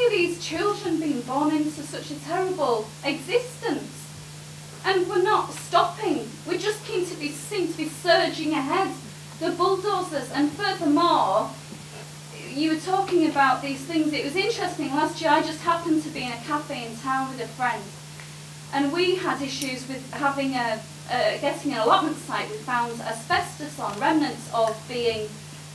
are these children being born into such a terrible existence? And we're not stopping. We just seem to be surging ahead. The bulldozers, and furthermore, you were talking about these things. It was interesting. Last year, I just happened to be in a cafe in town with a friend, and we had issues with having getting an allotment site. We found asbestos on, remnants of being,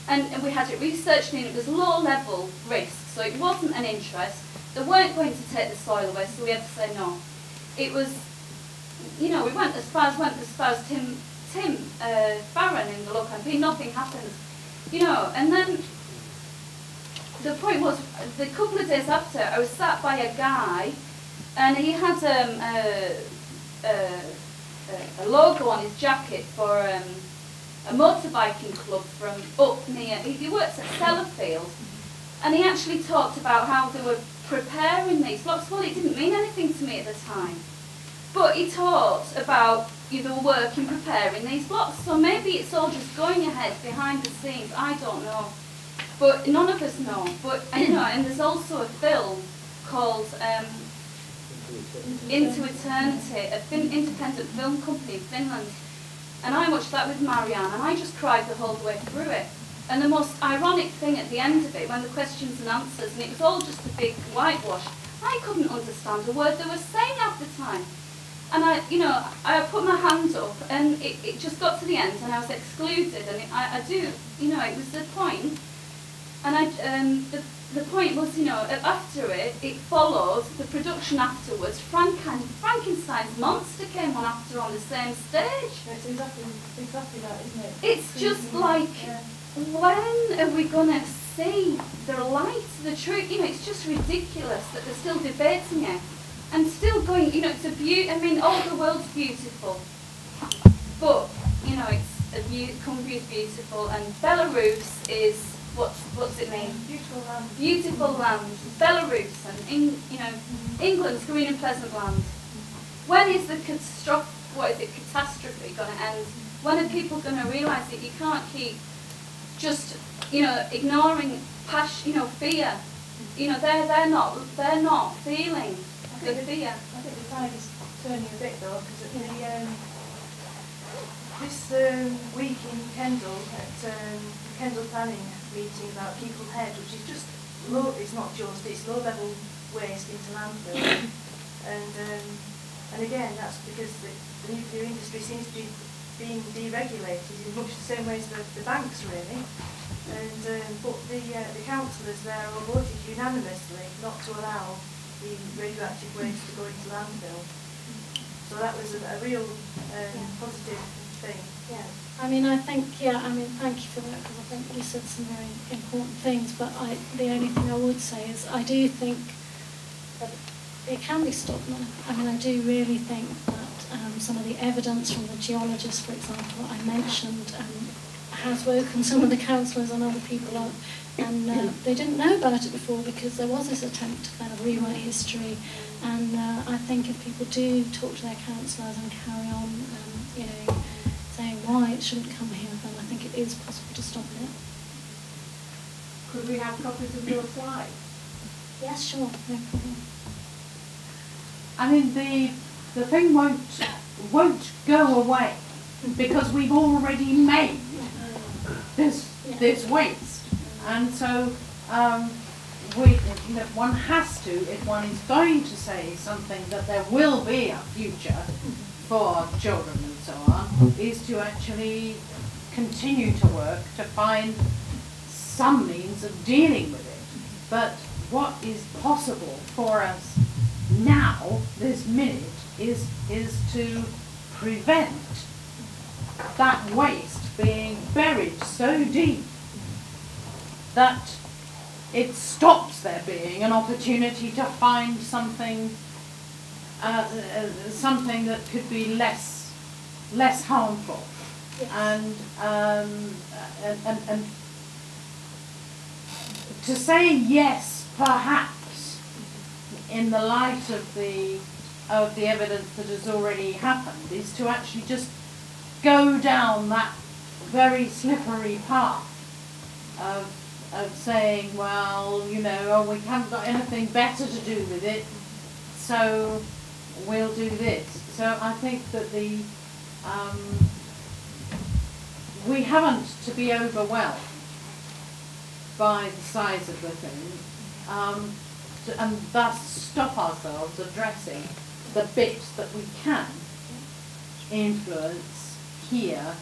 and we had it researched, and it was low-level risk, so it wasn't an interest. They weren't going to take the soil away, so we had to say no. It was, you know, we went as far as Tim Farron in the local campaign. Nothing happened, you know. And then the point was, the couple of days after, I was sat by a guy, and he had a logo on his jacket for a motorbiking club from up near. He works at Sellafield, and he actually talked about how they were preparing these blocks. Well, it didn't mean anything to me at the time, but he talked about the work in preparing these blocks. So maybe it's all just going ahead behind the scenes. I don't know, but none of us know. But you know, and there's also a film called Into Eternity, an independent film company in Finland, and I watched that with Marianne, and I just cried the whole way through it. And the most ironic thing at the end of it, when the questions and answers, and it was all just a big whitewash, I couldn't understand a word they were saying at the time. And I put my hand up, and it just got to the end, and I was excluded. And I do, it was the point. And the point was, after it followed the production afterwards. Frankenstein's monster came on after on the same stage. It's exactly that, isn't it? It's just like, when are we going to see the light, the truth? It's just ridiculous that they're still debating it. And still going, it's a beauty. I mean, all the world's beautiful, but Cumbria's beautiful, and Belarus is what's it mean? Beautiful land. Beautiful land. Belarus, and England's green and pleasant land. When is the catastrophe going to end? When are people going to realise that you can't keep just ignoring fear? They're not feeling. I think the tide is turning a bit though, because this week in Kendal, at the Kendal planning meeting about Keeple Head, which is just low, it's low-level waste into landfill, and again that's because the nuclear industry seems to be being deregulated in much the same way as the banks really, but the councillors there all voted unanimously not to allow the radioactive waste to go into landfill. So that was a real positive thing. Yeah. thank you for that, because I think you said some very important things, but the only thing I would say is I do think that it can be stopped now. I do really think that some of the evidence from the geologists, for example, I mentioned, has woken some of the councillors and other people up. And they didn't know about it before because there was this attempt to kind of rewrite history. And I think if people do talk to their councillors and carry on, saying why it shouldn't come here, then I think it is possible to stop it. Could we have copies of your slide? Yes, sure, no problem. The thing won't go away because we've already made this waste. And so one has to, if one is going to say something that there will be a future for children and so on, is to actually continue to work to find some means of dealing with it. But what is possible for us now, this minute, is to prevent that waste being buried so deep that it stops there being an opportunity to find something that could be less harmful. Yes. And to say yes, perhaps, in the light of the evidence that has already happened, is to actually just go down that very slippery path of of saying, well, you know, oh, we haven't got anything better to do with it, so we'll do this. So I think that we haven't to be overwhelmed by the size of the thing, and thus stop ourselves addressing the bits that we can influence here,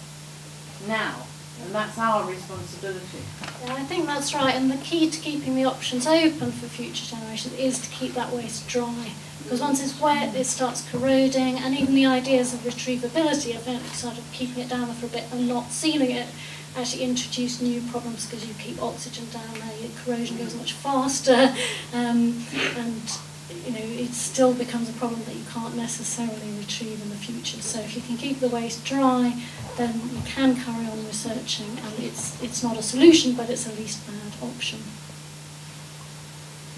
now. And that's our responsibility. Yeah, I think that's right, and the key to keeping the options open for future generations is to keep that waste dry. Because once it's wet, it starts corroding, and even the ideas of retrievability, of sort of keeping it down there for a bit and not sealing it, actually introduce new problems because you keep oxygen down there, your corrosion goes much faster, and you know, it still becomes a problem that you can't necessarily retrieve in the future. So if you can keep the waste dry, then you can carry on researching, and it's not a solution, but it's a least bad option.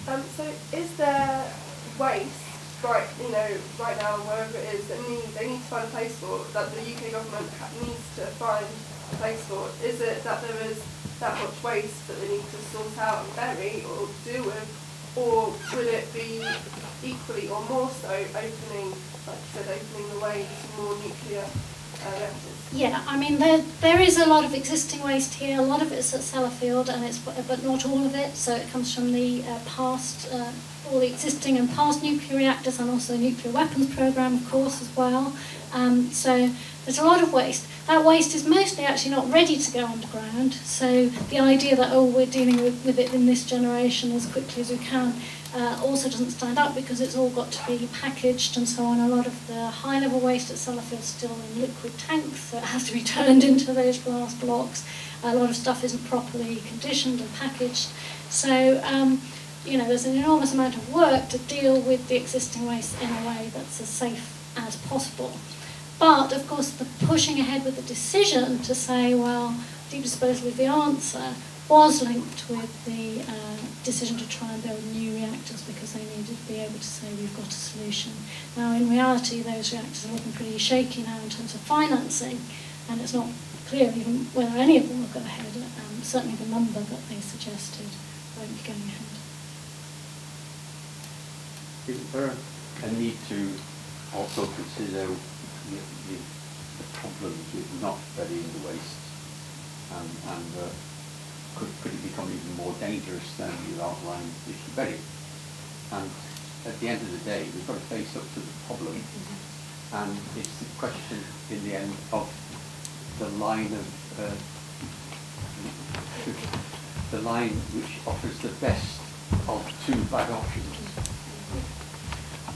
So is there waste right now, wherever it is, that they need to find a place for, that the UK government needs to find a place for? Is it that there is that much waste that they need to sort out and bury or deal with, or will it be equally or more so opening, like you said, opening the way to more nuclear reactors? Yeah, I mean there is a lot of existing waste here. A lot of it's at Sellafield, and but not all of it. So it comes from the past, all the existing and past nuclear reactors, and also the nuclear weapons program, of course, as well. So there's a lot of waste. That waste is mostly actually not ready to go underground. So the idea that, oh, we're dealing with it in this generation as quickly as we can also doesn't stand up, because it's all got to be packaged and so on. A lot of the high-level waste at Sellafield is still in liquid tanks, so it has to be turned into those glass blocks. A lot of stuff isn't properly conditioned and packaged. So, you know, there's an enormous amount of work to deal with the existing waste in a way that's as safe as possible. But, of course, the pushing ahead with the decision to say, well, deep disposal is the answer, was linked with the decision to try and build new reactors, because they needed to be able to say we've got a solution. Now, in reality, those reactors are looking pretty shaky now in terms of financing, and it's not clear even whether any of them will go ahead. Certainly the number that they suggested won't be going ahead. Is there a need to also consider the problems with not burying the waste, and could it become even more dangerous than you outlined if you bury it? And at the end of the day, we've got to face up to the problem, and it's the question in the end of the line which offers the best of two bad options.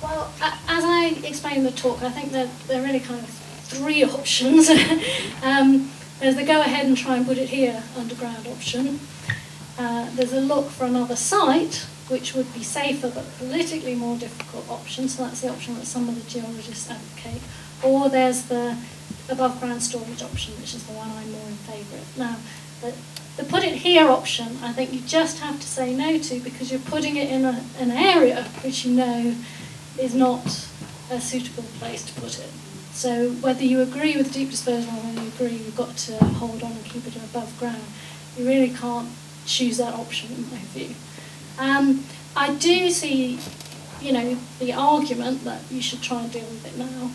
Well, as I explained in the talk, I think that there are really kind of three options. There's the go ahead and try and put it here underground option. There's a look for another site, which would be safer but politically more difficult option, so that's the option that some of the geologists advocate. Or there's the above ground storage option, which is the one I'm more in favour of. Now, the put it here option, I think you just have to say no to, because you're putting it in an area which you know is not a suitable place to put it. So whether you agree with deep disposal or whether you agree you've got to hold on and keep it above ground, you really can't choose that option in my view. I do see, you know, the argument that you should try and deal with it now.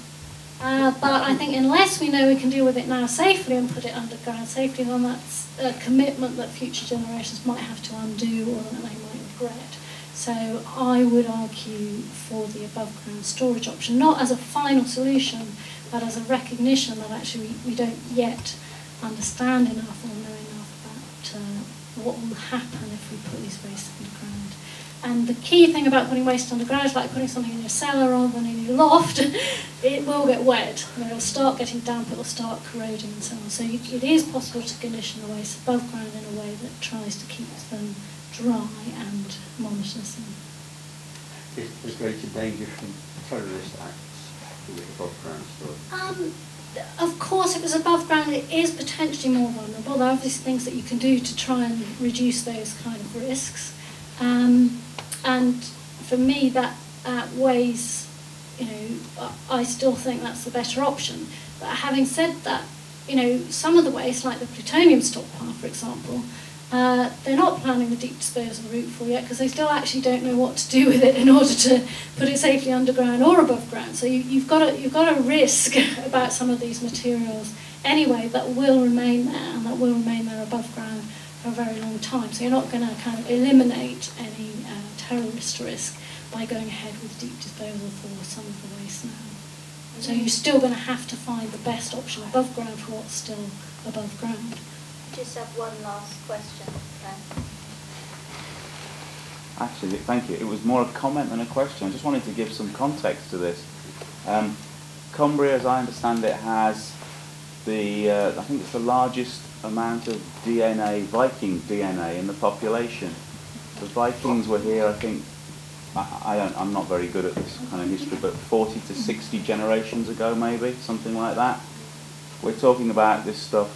But I think unless we know we can deal with it now safely and put it underground safely, then that's a commitment that future generations might have to undo or that they might regret. So I would argue for the above ground storage option, not as a final solution, but as a recognition that actually we don't yet understand enough or know enough about what will happen if we put these wastes underground. And the key thing about putting waste underground is like putting something in your cellar rather than in your loft. It will get wet, and it'll start getting damp, it'll start corroding and so on. So it is possible to condition the waste above ground in a way that tries to keep them dry and monitors them. Is there greater danger from terrorist acts with above ground storage? Of course, if it's above ground, it is potentially more vulnerable. There are obviously things that you can do to try and reduce those kind of risks. And for me, that outweighs, you know, I still think that's the better option. But having said that, you know, some of the waste, like the plutonium stockpile, for example, They're not planning the deep disposal route for yet because they still actually don't know what to do with it in order to put it safely underground or above ground. So you've got a risk about some of these materials anyway that will remain there, and that will remain there above ground for a very long time. So you're not going to kind of eliminate any terrorist risk by going ahead with deep disposal for some of the waste now. So you're still going to have to find the best option above ground for what's still above ground. I just have one last question. Actually, thank you. It was more a comment than a question. I just wanted to give some context to this. Cumbria, as I understand it, has I think it's the largest amount of DNA, Viking DNA, in the population. The Vikings were here, I think, I'm not very good at this kind of history, but 40 to 60 generations ago, maybe, something like that. We're talking about this stuff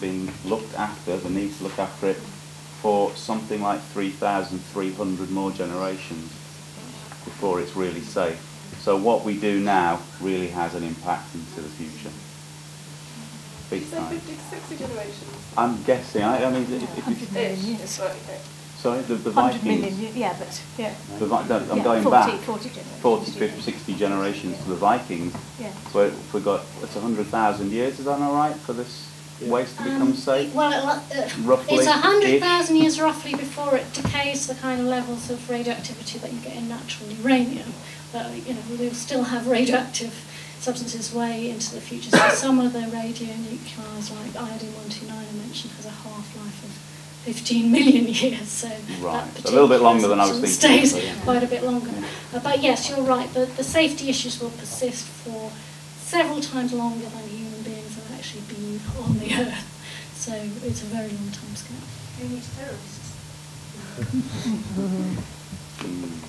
being looked after, the need to look after it, for something like 3,300 more generations before it's really safe. So what we do now really has an impact into the future. Big So time. 50 to 60 generations? I'm guessing. I mean, if Ish. Right, okay. sorry, the 100 Vikings. million, yeah, but yeah. I'm going 40, back 40 generations. 40, 50, 60 generations to the Vikings. Yeah. So if we got, it's 100,000 years, is that all right, for this waste to become safe? Well, Roughly. it's 100,000 years roughly before it decays to the kind of levels of radioactivity that you get in natural uranium. But we'll still have radioactive substances way into the future. So some of the radionuclides, like iodine-129 I mentioned, has a half-life of 15 million years. So right, that a little bit longer than I was thinking. Stays quite a bit longer. But yes, you're right. The safety issues will persist for several times longer than human beings have actually been on the Earth. So it's a very long time scale. Who needs terrorists? Mm.